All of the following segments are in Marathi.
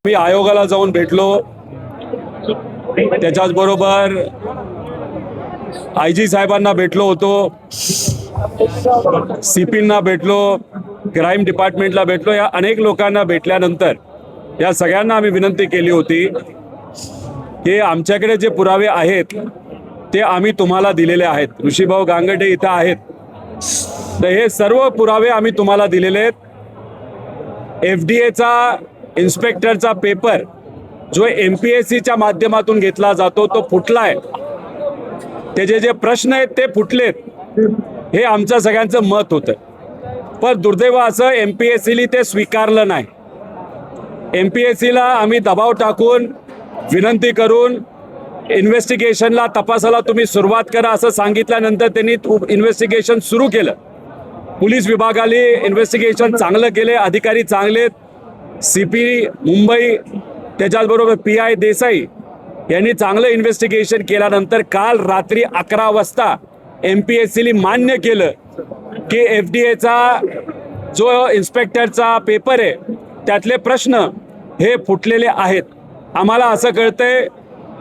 मी आयोगाला जाऊन भेटलो, त्याच्याच बरोबर IG साहेबांना भेटलो होतो, CPंना भेटलो, क्राईम डिपार्टमेंटला भेटलो. या अनेक लोकांना भेटल्यानंतर या सगळ्यांना आम्ही विनंती केली होती की आमच्याकडे जे पुरावे आहेत ते आम्ही तुम्हाला दिलेले आहेत. ऋषीभाऊ गांगडे इथं आहेत, तर हे सर्व पुरावे आम्ही तुम्हाला दिलेले आहेत. FDAचा इन्स्पेक्टरचा पेपर जो MPSCच्या माध्यमातून घेतला जातो तो फुटलाय. त्याचे जे प्रश्न आहेत ते फुटलेत, हे आमचं सगळ्यांचं मत होतं. पण दुर्दैव असं MPSCने ते स्वीकारलं नाही. MPSCला आम्ही दबाव टाकून विनंती करून इन्व्हेस्टिगेशनला तपासाला तुम्ही सुरुवात करा असं सांगितल्यानंतर त्यांनी इन्व्हेस्टिगेशन सुरू केलं. पोलीस विभागाने इन्व्हेस्टिगेशन चांगलं केले, अधिकारी चांगलेत. CP मुंबई त्याच्याचबरोबर PI देसाई यांनी चांगलं इन्व्हेस्टिगेशन केल्यानंतर काल रात्री 11 वाजता MPSCने मान्य केलं की FDAचा जो इन्स्पेक्टरचा पेपर आहे त्यातले प्रश्न हे फुटलेले आहेत. आम्हाला असं कळतंय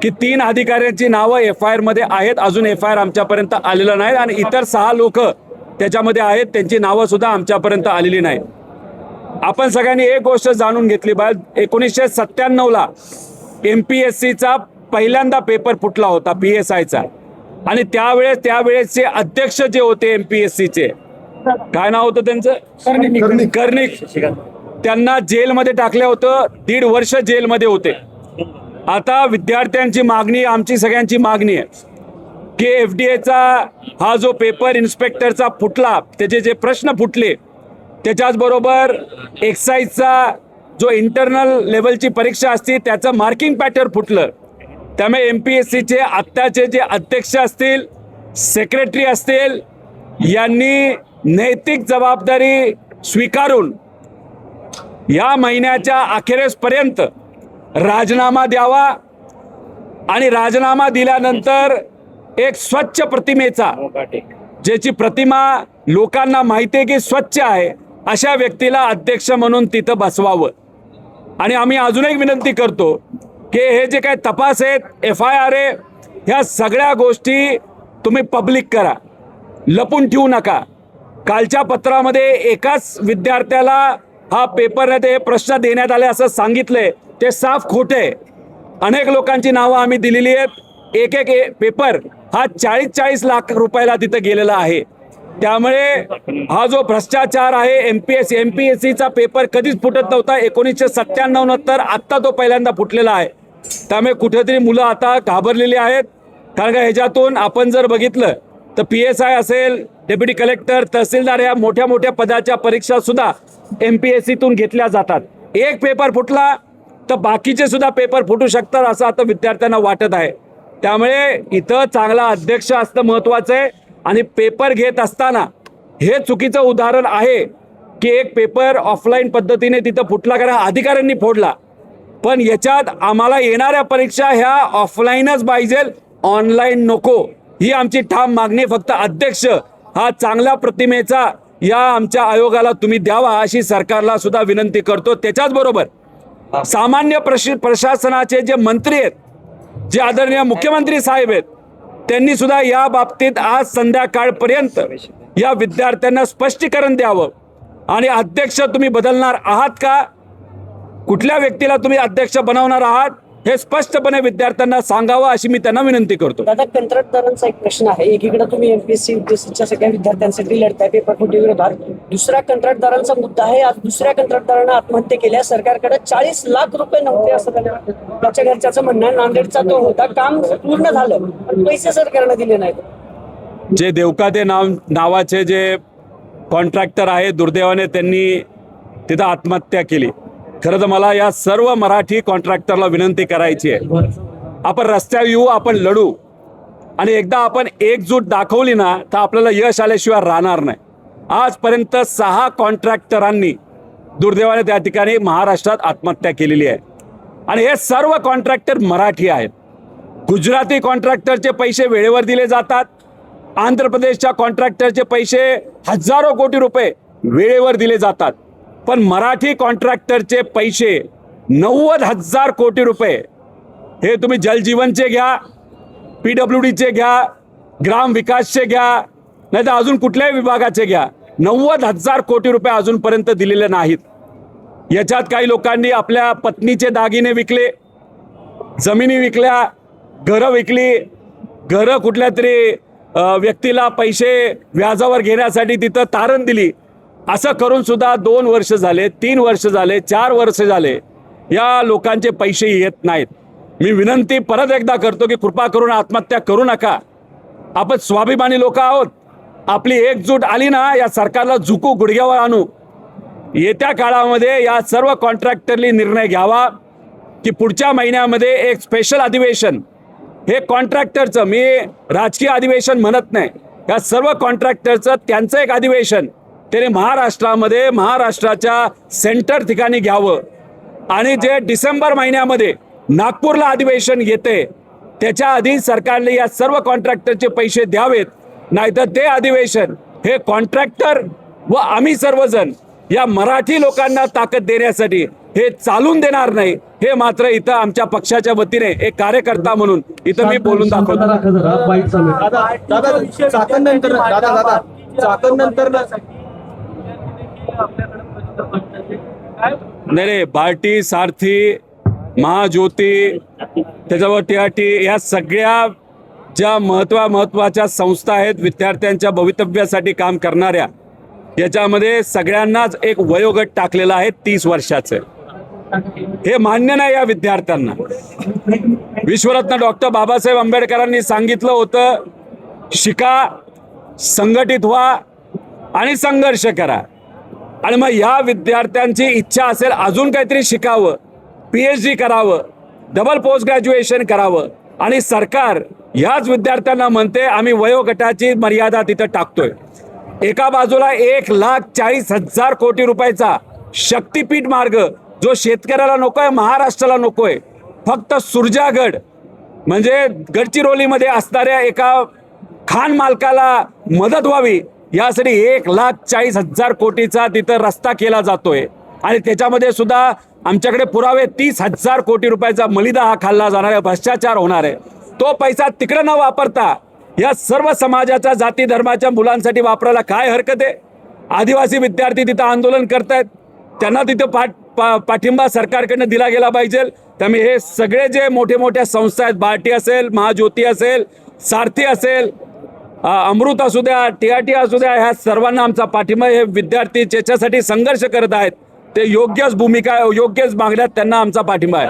की 3 अधिकाऱ्यांची नावं FIR मध्ये आहेत. अजून FIR आमच्यापर्यंत आलेलं नाही आणि इतर 6 लोक त्याच्यामध्ये आहेत, त्यांची नावं सुद्धा आमच्यापर्यंत आलेली नाही. आपण सगळ्यांनी एक गोष्ट जाणून घेतली पाहिजे, 1997ला MPSCचा पहिल्यांदा पेपर फुटला होता PSIचा, आणि त्यावेळेसचे अध्यक्ष जे होते MPSCचे, काय नाव होतं त्यांचं, कर्णिक, त्यांना जेलमध्ये टाकलं होतं. 1.5 वर्ष जेलमध्ये होते. आता विद्यार्थ्यांची मागणी, आमची सगळ्यांची मागणी आहे की FDAचा हा जो पेपर इन्स्पेक्टरचा फुटला, त्याचे जे प्रश्न फुटले, त्याच्याच बरोबर एक्साईजचा जो इंटरनल लेवलची परीक्षा असते त्याचं मार्किंग पॅटर्न फुटलं. त्यामुळे MPSCचे आत्ताचे जे अध्यक्ष असतील, सेक्रेटरी असतील, यांनी नैतिक जबाबदारी स्वीकारून या महिन्याच्या अखेरेसपर्यंत राजीनामा द्यावा आणि राजीनामा दिल्यानंतर एक स्वच्छ प्रतिमेचा, ज्याची प्रतिमा लोकांना माहिती आहे की स्वच्छ आहे, अशा व्यक्तीला अध्यक्ष म्हणून तिथं बसवावं. आणि आम्ही अजून एक विनंती करतो की हे जे काही तपास आहेत, FIR आहे, ह्या सगळ्या गोष्टी तुम्ही पब्लिक करा, लपून ठेवू नका. कालच्या पत्रामध्ये एकाच विद्यार्थ्याला हा पेपर आहे ते प्रश्न देण्यात आले असं सांगितलंय, ते साफ खोटे. अनेक लोकांची नावं आम्ही दिलेली आहेत. एक पेपर हा 40-40 लाख रुपयाला तिथं गेलेला आहे. त्यामुळे हा जो भ्रष्टाचार आहे, MPSCचा पेपर कधीच फुटत नव्हता. 1997 नंतर आत्ता तो पहिल्यांदा फुटलेला आहे. त्यामुळे कुठेतरी मुलं आता घाबरलेली आहेत. कारण का ह्याच्यातून आपण जर बघितलं तर PSI असेल, डेप्युटी कलेक्टर, तहसीलदार या मोठ्या मोठ्या पदाच्या परीक्षा सुद्धा MPSCतून घेतल्या जातात. एक पेपर फुटला तर बाकीचे सुद्धा पेपर फुटू शकतात असं आता विद्यार्थ्यांना वाटत आहे. त्यामुळे इथं चांगला अध्यक्ष असणं महत्त्वाचं आहे. आणि पेपर घेत असताना हे चुकीचं उदाहरण आहे की एक पेपर ऑफलाईन पद्धतीने तिथं फुटला कारण अधिकाऱ्यांनी फोडला. पण याच्यात आम्हाला येणाऱ्या परीक्षा ह्या ऑफलाईनच पाहिजे, ऑनलाईन नको, ही आमची ठाम मागणी. फक्त अध्यक्ष हा चांगल्या प्रतिमेचा या आमच्या आयोगाला तुम्ही द्यावा अशी सरकारला सुद्धा विनंती करतो. त्याच्याच बरोबर सामान्य प्रशासनाचे जे मंत्री आहेत, जे आदरणीय मुख्यमंत्री साहेब आहेत, त्यांनी सुद्धा या बाबतीत आज संध्याकाळपर्यंत या विद्यार्थ्यांना स्पष्टीकरण द्यावं. आणि अध्यक्ष तुम्ही बदलणार आहात का, कुठल्या व्यक्तीला तुम्ही अध्यक्ष बनवणार आहात, हे स्पष्टपणे विद्यार्थ्यांना सांगावं अशी मी त्यांना विनंती करतो. दादा, कंत्राटदारांचा एक प्रश्न आहे. एकीकडे तुम्ही MPSCच्या सगळ्या विद्यार्थ्यांसाठी लढताय पेपर फुटी विरोधात, दुसऱ्या कंत्राटदारांचा मुद्दा आहे. आज दुसऱ्या कंत्राटदारानं आत्महत्या केल्या, सरकारकडे 40 लाख रुपये नव्हते असं त्याच्या घरच्याचं म्हणणं. नांदेडचा तो होता, काम पूर्ण झालं पण पैसे सरकारनं दिले नाहीत. जे देवकाते नावाचे जे कॉन्ट्रॅक्टर आहे, दुर्दैवाने त्यांनी तिथं आत्महत्या केली. खरं तर मला या सर्व मराठी कॉन्ट्रॅक्टरला विनंती करायची आहे, आपण रस्त्यावर येऊ, आपण लढू, आणि एकदा आपण एकजूट दाखवली ना तर आपल्याला यश आल्याशिवाय राहणार नाही. आजपर्यंत 6 कॉन्ट्रॅक्टरांनी दुर्दैवाने त्या ठिकाणी महाराष्ट्रात आत्महत्या केलेली आहे. आणि हे सर्व कॉन्ट्रॅक्टर मराठी आहेत. गुजराती कॉन्ट्रॅक्टरचे पैसे वेळेवर दिले जातात, आंध्र प्रदेशच्या कॉन्ट्रॅक्टरचे पैसे हजारो कोटी रुपये वेळेवर दिले जातात. पण मराठी कॉन्ट्रॅक्टरचे पैसे 90,000 कोटी रुपये हे तुम्ही जलजीवनचे घ्या, PWDचे घ्या, ग्राम विकासचे घ्या, नाही तर अजून कुठल्याही विभागाचे घ्या, 90,000 कोटी रुपये अजूनपर्यंत दिलेले नाहीत. याच्यात काही लोकांनी आपल्या पत्नीचे दागिने विकले, जमिनी विकल्या, घरं विकली, घरं कुठल्या तरी व्यक्तीला पैसे व्याजावर घेण्यासाठी तिथं तारण दिली. असं करून सुद्धा 2 वर्ष झाले, 3 वर्ष झाले, 4 वर्ष झाले या लोकांचे पैसे येत नाहीत. मी विनंती परत एकदा करतो की कृपा करून आत्महत्या करू नका. आपण स्वाभिमानी लोक आहोत. आपली एकजूट आली ना, या सरकारला झुकू, गुडघ्यावर आणू. येत्या काळामध्ये या सर्व कॉन्ट्रॅक्टरनी निर्णय घ्यावा की पुढच्या महिन्यामध्ये एक स्पेशल अधिवेशन, हे कॉन्ट्रॅक्टरचं, मी राजकीय अधिवेशन म्हणत नाही, या सर्व कॉन्ट्रॅक्टरचं त्यांचं एक अधिवेशन त्याने महाराष्ट्रामध्ये, महाराष्ट्राच्या सेंटर ठिकाणी घ्यावं. आणि जे डिसेंबर महिन्यामध्ये नागपूरला अधिवेशन येते त्याच्या आधी सरकारने या सर्व कॉन्ट्रॅक्टरचे पैसे द्यावेत. नाहीतर ते अधिवेशन हे कॉन्ट्रॅक्टर व आम्ही सर्वजण या मराठी लोकांना ताकद देण्यासाठी हे चालून देणार नाही. हे मात्र इथं आमच्या पक्षाच्या वतीने एक कार्यकर्ता म्हणून इथं मी बोलून दाखवतो. नाही, बार्टी, सारथी, महाज्योती, त्याच्यावर TRT या सगळ्या ज्या महत्त्वाच्या संस्था आहेत विद्यार्थ्यांच्या भवितव्यासाठी काम करणाऱ्या, याच्यामध्ये सगळ्यांनाच एक वयोगट टाकलेला आहे 30 वर्षाचं. हे मान्य नाही या विद्यार्थ्यांना. विश्वरत्न डॉक्टर बाबासाहेब आंबेडकरांनी सांगितलं होतं, शिका, संघटित व्हा आणि संघर्ष करा. आणि मग या विद्यार्थ्यांची इच्छा असेल अजून काहीतरी शिकावं, PhD करावं, डबल पोस्ट ग्रॅज्युएशन करावं, आणि सरकार याच विद्यार्थ्यांना म्हणते आम्ही वयोगटाची मर्यादा तिथं टाकतोय. एका बाजूला 1,40,000 कोटी रुपयाचा शक्तीपीठ मार्ग जो शेतकऱ्याला नकोय, महाराष्ट्राला नकोय, फक्त सुरजागड म्हणजे गडचिरोलीमध्ये असणाऱ्या एका खान मालकाला मदत व्हावी यासाठी 1,40,000 कोटीचा तिथं रस्ता केला जातोय. आणि त्याच्यामध्ये सुद्धा आमच्याकडे पुरावे 30,000 कोटी रुपयाचा मलिदा हा खाल्ला जाणार आहे, भ्रष्टाचार होणार आहे. तो पैसा तिकडे न वापरता या सर्व समाजाच्या जाती धर्माच्या मुलांसाठी वापरायला काय हरकत आहे? आदिवासी विद्यार्थी तिथं आंदोलन करतायत, त्यांना तिथं पाठिंबा सरकारकडनं दिला गेला पाहिजे. त्यामुळे हे सगळे जे मोठे मोठ्या संस्था आहेत, बार्टी असेल, महाज्योती असेल, सारथी असेल, अमृत असू द्या, TRT असू द्या, ह्या सर्वांना आमचा पाठिंबा. हे विद्यार्थी ज्याच्यासाठी संघर्ष करत आहेत ते योग्यच भूमिका, योग्यच मागण्यात त्यांना आमचा पाठिंबा आहे.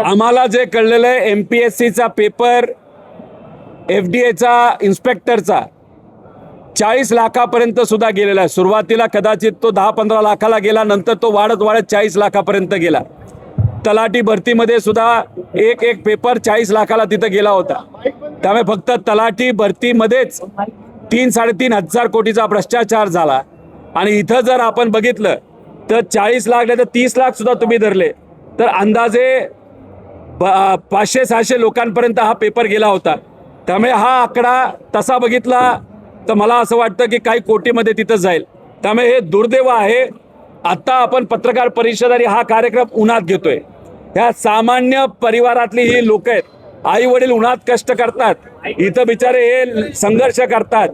आम्हाला जे कळलेलं आहे, MPSCचा पेपर, FDAचा इन्स्पेक्टरचा 40 लाखापर्यंत सुद्धा गेलेला आहे. सुरुवातीला कदाचित तो 10-15 लाखाला गेला, नंतर तो वाढत 40 लाखापर्यंत गेला. तलाठी भरतीमध्ये सुद्धा एक पेपर 40 लाखाला तिथं गेला होता. त्यामुळे फक्त तलाठी भरतीमध्येच 3-3.5 हजार कोटीचा भ्रष्टाचार झाला. आणि इथं जर आपण बघितलं तर 40 लाख नाही तर 30 लाख सुद्धा तुम्ही धरले तर अंदाजे 500-600 लोकांपर्यंत हा पेपर गेला होता. त्यामुळे हा आकडा तसा बघितला तर मला असं वाटतं की काही कोटीमध्ये तिथं जाईल. त्यामुळे हे दुर्दैव आहे. आता आपण पत्रकार परिषद आणि हा कार्यक्रम उन्हात घेतोय. ह्या सामान्य परिवारातली ही लोक आहेत, आई वडील उन्हात कष्ट करतात, इथं बिचारे हे संघर्ष करतात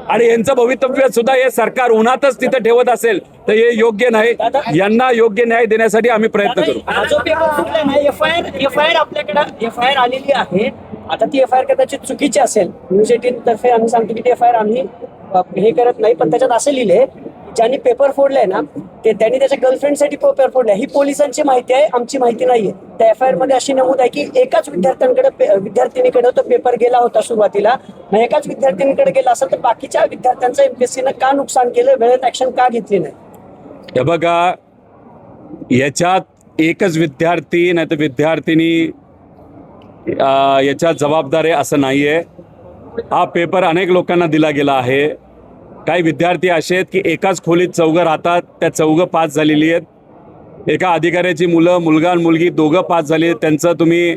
आणि यांचं भवितव्य सुद्धा हे सरकार उन्हातच तिथं ठेवत असेल तर हे योग्य नाही. यांना योग्य न्याय देण्यासाठी आम्ही प्रयत्न करू. FIR आपल्याकडे FIR आलेली आहे. आता ती FIR कदाचित चुकीची असेल. न्यूज 18 तर्फे आम्ही सांगतो की ती FIR आम्ही हे करत नाही, पण त्याच्यात असं लिहिले ज्यांनी पेपर फोडलाय ना त्यांनी त्याच्या गर्लफ्रेंडसाठी पेपर फोडलाय. ही पोलिसांची माहिती आहे, आमची माहिती नाहीये. त्या FIR मध्ये अशी नमूद आहे की एकाच विद्यार्थिनीकडे तो पेपर गेला होता सुरुवातीला. मग एकाच विद्यार्थिनीकडे गेला असेल तर बाकीच्या विद्यार्थ्यांचं MPSCनं का नुकसान केलं, वेळेत ऍक्शन का घेतली नाही? हे बघा, याच्यात एकच विद्यार्थी नाही तर विद्यार्थिनी याच्यात जबाबदार आहे असं नाही आहे. हा पेपर अनेक लोकांना दिला गेला आहे. काही विद्यार्थी असे आहेत की एकाच खोलीत 4 राहतात, त्या 4 पास झालेली आहेत. एका अधिकाऱ्याची मुलगा आणि मुलगी 2 पास झाली आहेत. त्यांचं तुम्ही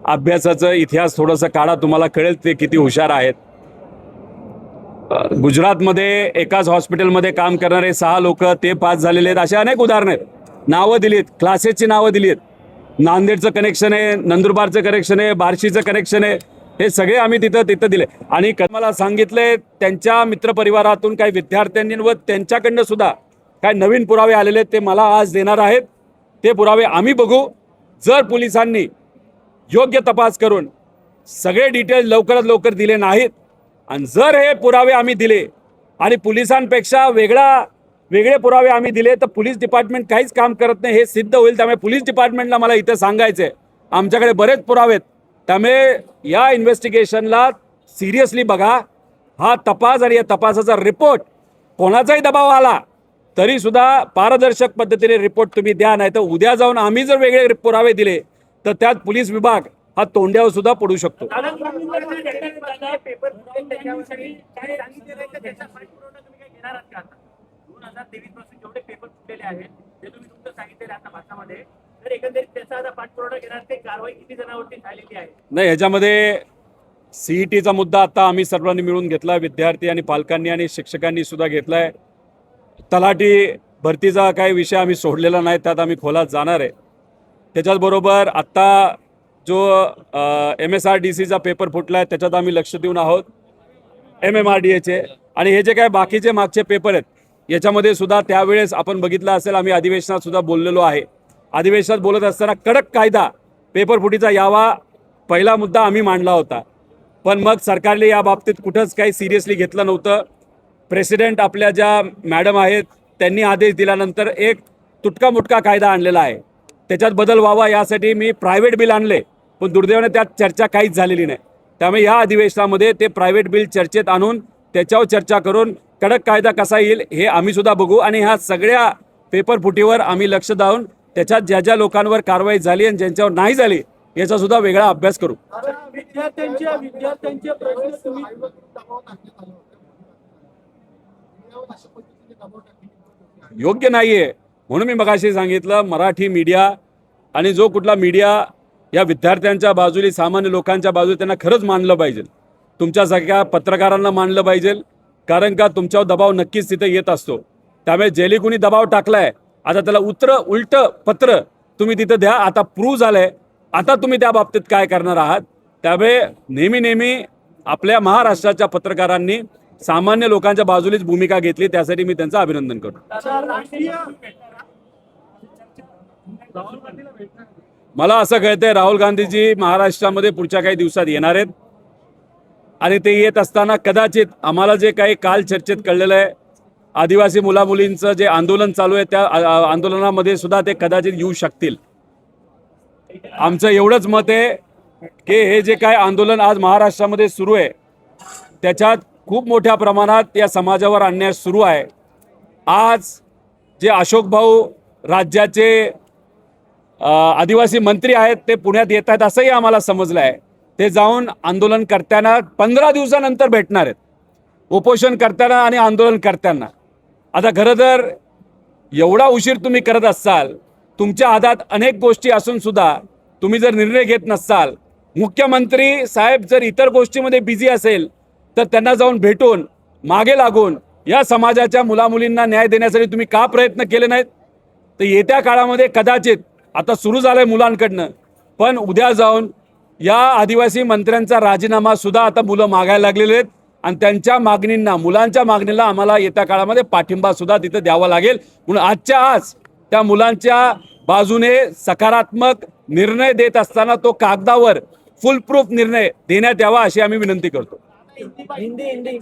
अभ्यासाचं इतिहास थोडंसं काढा, तुम्हाला कळेल ते किती हुशार आहेत. गुजरातमध्ये एकाच हॉस्पिटलमध्ये काम करणारे 6 लोक ते पास झालेले आहेत. असे अनेक उदाहरणं आहेत. नावं दिलीत, क्लासेसची नावं दिलीत. नांदेडचं कनेक्शन आहे, नंदुरबारचं कनेक्शन आहे, बार्शीचं कनेक्शन आहे. हे सगळे आम्ही तिथं दिले. आणि मला सांगितले त्यांच्या मित्रपरिवारातून काही विद्यार्थ्यांनी व त्यांच्याकडनं सुद्धा काय नवीन पुरावे आलेले आहेत ते मला आज देणार आहेत. ते पुरावे आम्ही बघू. जर पोलिसांनी योग्य तपास करून सगळे डिटेल्स लवकरात लवकर दिले नाहीत आणि जर हे पुरावे आम्ही दिले आणि पोलिसांपेक्षा वेगळे पुरावे आम्ही दिले तर पोलीस डिपार्टमेंट काहीच काम करत नाही हे सिद्ध होईल. त्यामुळे पोलीस डिपार्टमेंटला मला इथं सांगायचं आहे, आमच्याकडे बरेच पुरावे आहेत. त्यामुळे या इन्व्हेस्टिगेशनला सिरियसली बघा. हा तपास आणि या तपासाचा रिपोर्ट कोणाचाही दबाव आला तरी सुद्धा पारदर्शक पद्धतीने रिपोर्ट तुम्ही द्या. नाही तर उद्या जाऊन आम्ही जर वेगळे पुरावे दिले तर त्यात पोलीस विभाग हा तोंड्यावर सुद्धा पडू शकतो. नाही, ह्याच्यामध्ये सीईटीचा मुद्दा आता आम्ही सर्वांनी मिळून घेतला. विद्यार्थी आणि पालकांनी आणि शिक्षकांनी सुद्धा घेतलाय. तलाठी भरतीचा काही विषय आम्ही सोडलेला नाही, त्यात आम्ही खोलात जाणार आहे. त्याच्याचबरोबर आत्ता जो MSRDCचा पेपर फुटला आहे त्याच्यात आम्ही लक्ष देऊन आहोत. MMRDAचे आणि हे जे काय बाकीचे मागचे पेपर आहेत याच्यामध्ये सुद्धा त्यावेळेस आपण बघितलं असेल, आम्ही अधिवेशनात सुद्धा बोललेलो आहे. अधिवेशनात बोलत असताना कडक कायदा पेपर फुटीचा यावा पहिला मुद्दा आम्ही मांडला होता. पण मग सरकारने या बाबतीत कुठंच काही सिरियसली घेतलं नव्हतं. प्रेसिडेंट आपल्या ज्या मॅडम आहेत त्यांनी आदेश दिल्यानंतर एक तुटका मुटका कायदा आणलेला आहे. त्याच्यात बदल व्हावा यासाठी मी प्रायव्हेट बिल आणले, पण दुर्दैवाने त्यात चर्चा काहीच झालेली नाही. त्यामुळे या अधिवेशनामध्ये ते प्रायव्हेट बिल चर्चेत आणून त्याच्यावर चर्चा करून कडक कायदा कसा येईल हे आम्ही सुद्धा बघू. आणि ह्या सगळ्या पेपर फुटीवर आम्ही लक्ष देऊन त्याच्यात ज्या ज्या लोकांवर कारवाई झाली आणि ज्यांच्यावर नाही झाली याचा सुद्धा वेगळा अभ्यास करू. विद्यार्थ्यांचे प्रश्न तुम्ही योग्य नाहीये. म्हणून मी मगाशी सांगितलं, मराठी मीडिया आणि जो कुठला मीडिया या विद्यार्थ्यांच्या बाजूने सामान्य लोकांच्या बाजूने त्यांना खरंच मानलं पाहिजे. तुमच्यासारख्या पत्रकारांना मानलं पाहिजे, कारण का तुमच्यावर दबाव नक्कीच तिथे येत असतो. त्यामुळे जेली कुणी दबाव टाकलाय आता त्याला उलट पत्र तुम्ही तिथं द्या. आता प्रूव्ह झालंय, आता तुम्ही त्या बाबतीत काय करणार आहात. त्यामुळे नेहमी आपल्या महाराष्ट्राच्या पत्रकारांनी सामान्य लोकांच्या बाजूलीच भूमिका घेतली, त्यासाठी मी त्यांचं अभिनंदन करतो. मला असं कळतंय राहुल गांधीजी महाराष्ट्रामध्ये पुढच्या काही दिवसात येणार आहेत आणि ते येत असताना कदाचित आम्हाला जे काही काल चर्चेत कळलेलं आहे, आदिवासी मुलामुलींचं जे आंदोलन चालू आहे त्या आंदोलनामध्ये सुद्धा ते कदाचित येऊ शकतील. आमचं एवढंच मत आहे की हे जे काय आंदोलन आज महाराष्ट्रामध्ये सुरू आहे त्याच्यात खूप मोठ्या प्रमाणात या समाजावर अन्याय सुरू आहे. आज जे अशोक भाऊ राज्याचे आदिवासी मंत्री आहेत ते पुण्यात येत आहेत असंही आम्हाला समजलं आहे. ते जाऊन आंदोलन करताना 15 दिवसानंतर भेटणार आहेत, उपोषण करताना आणि आंदोलन करताना. आता खरं तर एवढा उशीर तुम्ही करत असाल, तुमच्या हातात अनेक गोष्टी असून सुद्धा तुम्ही जर निर्णय घेत नसाल, मुख्यमंत्री साहेब जर इतर गोष्टीमध्ये बिझी असेल तर त्यांना जाऊन भेटून मागे लागून या समाजाच्या मुलामुलींना न्याय देण्यासाठी तुम्ही का प्रयत्न केले नाहीत. तर येत्या काळामध्ये कदाचित आता सुरू झालंय मुलांकडनं, पण उद्या जाऊन या आदिवासी मंत्र्यांचा राजीनामा सुद्धा आता मुलं मागायला लागलेले आहेत आणि त्यांच्या मागणींना, मुलांच्या मागणीला आम्हाला येत्या काळामध्ये पाठिंबा सुद्धा तिथं द्यावा लागेल. म्हणून आजच्या आज त्या मुलांच्या बाजूने सकारात्मक निर्णय देत असताना तो कागदावर फुल प्रूफ निर्णय देण्यात यावा अशी आम्ही विनंती करतो. हिंदी